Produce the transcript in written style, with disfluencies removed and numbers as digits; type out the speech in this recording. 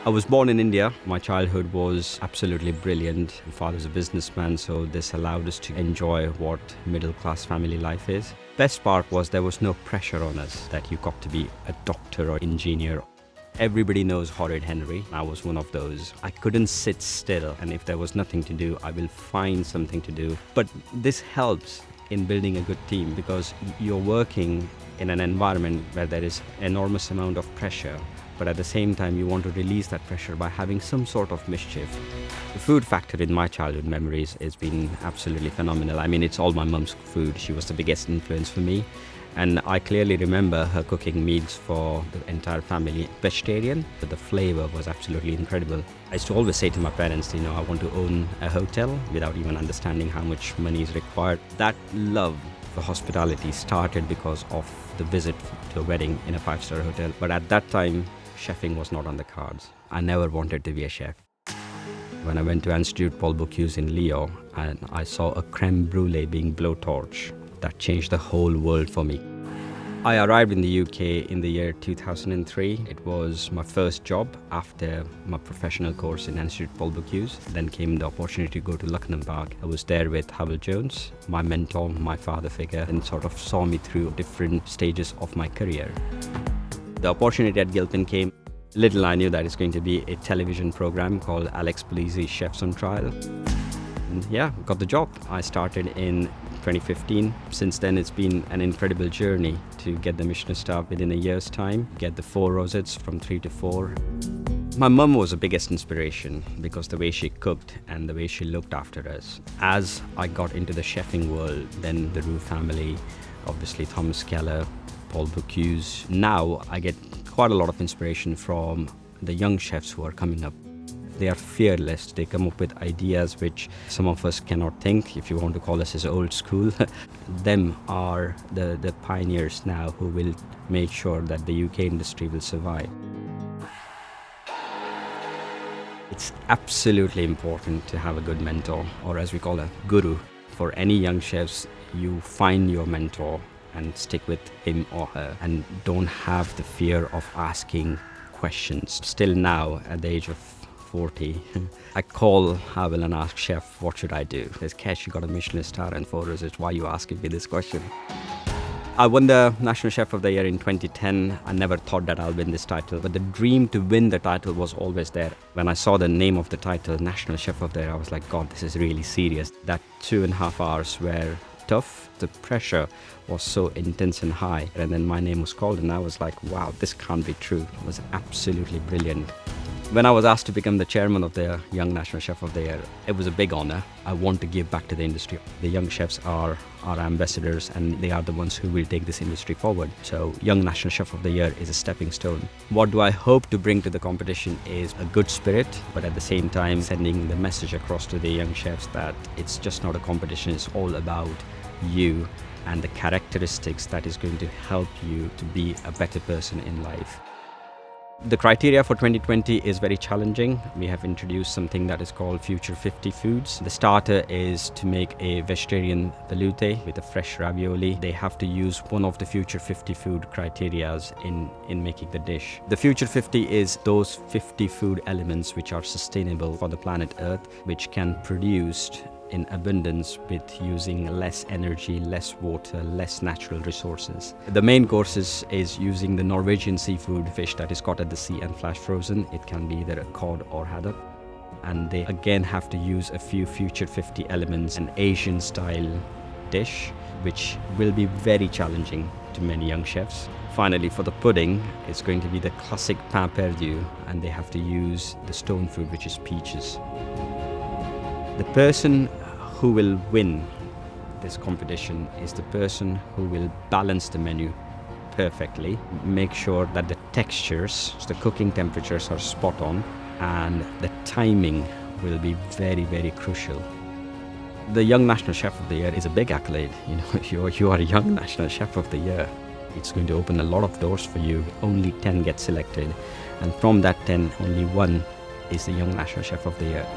I was born in India. My childhood was absolutely brilliant. My father's a businessman, so this allowed us to enjoy what middle-class family life is. Best part was there was no pressure on us that you got to be a doctor or engineer. Everybody knows Horrid Henry. I was one of those. I couldn't sit still, and if there was nothing to do, I will find something to do. But this helps in building a good team because you're working in an environment where there is enormous amount of pressure, but at the same time you want to release that pressure by having some sort of mischief. The food factor in my childhood memories has been absolutely phenomenal. I mean, it's all my mum's food. She was the biggest influence for me. And I clearly remember her cooking meals for the entire family, vegetarian, but the flavor was absolutely incredible. I used to always say to my parents, I want to own a hotel without even understanding how much money is required. That love for hospitality started because of the visit to a wedding in a five-star hotel. But at that time, chefing was not on the cards. I never wanted to be a chef. When I went to Institut Paul Bocuse in Lyon, and I saw a creme brulee being blowtorch, that changed the whole world for me. I arrived in the UK in the year 2003. It was my first job after my professional course in Institut Paul Bocuse. Then came the opportunity to go to Lucknow Park. I was there with Howell Jones, my mentor, my father figure, and sort of saw me through different stages of my career. The opportunity at Gilpin came. Little I knew that it's going to be a television program called Alex Polizzi's Chefs on Trial. And yeah, got the job. I started in 2015. Since then, it's been an incredible journey to get the Michelin star within a year's time, get the 4 rosettes from 3 to 4. My mum was the biggest inspiration because the way she cooked and the way she looked after us. As I got into the chefing world, then the Roux family, obviously Thomas Keller, Paul Bocuse. Now I get quite a lot of inspiration from the young chefs who are coming up. They are fearless. They come up with ideas which some of us cannot think, if you want to call us as old school. Them are the pioneers now who will make sure that the UK industry will survive. It's absolutely important to have a good mentor, or as we call a guru. For any young chefs, you find your mentor and stick with him or her, and don't have the fear of asking questions. Still now, at the age of 40, I call Howell and ask chef, what should I do? There's Kesh, you got a Michelin star and 4 rosettes. Why are you asking me this question? I won the National Chef of the Year in 2010. I never thought that I'll win this title, but the dream to win the title was always there. When I saw the name of the title, National Chef of the Year, I was like, God, this is really serious. That 2.5 hours were tough. The pressure was so intense and high. And then my name was called and I was like, wow, this can't be true. It was absolutely brilliant. When I was asked to become the chairman of the Young National Chef of the Year, it was a big honor. I want to give back to the industry. The young chefs are our ambassadors and they are the ones who will take this industry forward. So Young National Chef of the Year is a stepping stone. What do I hope to bring to the competition is a good spirit, but at the same time sending the message across to the young chefs that it's just not a competition, it's all about you and the characteristics that is going to help you to be a better person in life. The criteria for 2020 is very challenging. We have introduced something that is called Future 50 Foods. The starter is to make a vegetarian velouté with a fresh ravioli. They have to use one of the Future 50 food criterias in making the dish. The Future 50 is those 50 food elements which are sustainable for the planet Earth, which can produce in abundance with using less energy, less water, less natural resources. The main course is using the Norwegian seafood fish that is caught at the sea and flash frozen. It can be either a cod or haddock. And they again have to use a few Future 50 elements, an Asian style dish, which will be very challenging to many young chefs. Finally, for the pudding, it's going to be the classic pain perdu, and they have to use the stone fruit, which is peaches. The person who will win this competition is the person who will balance the menu perfectly, make sure that the textures, the cooking temperatures are spot on, and the timing will be very, very crucial. The Young National Chef of the Year is a big accolade. You are a Young National Chef of the Year. It's going to open a lot of doors for you. Only 10 get selected, and from that 10, only one is the Young National Chef of the Year.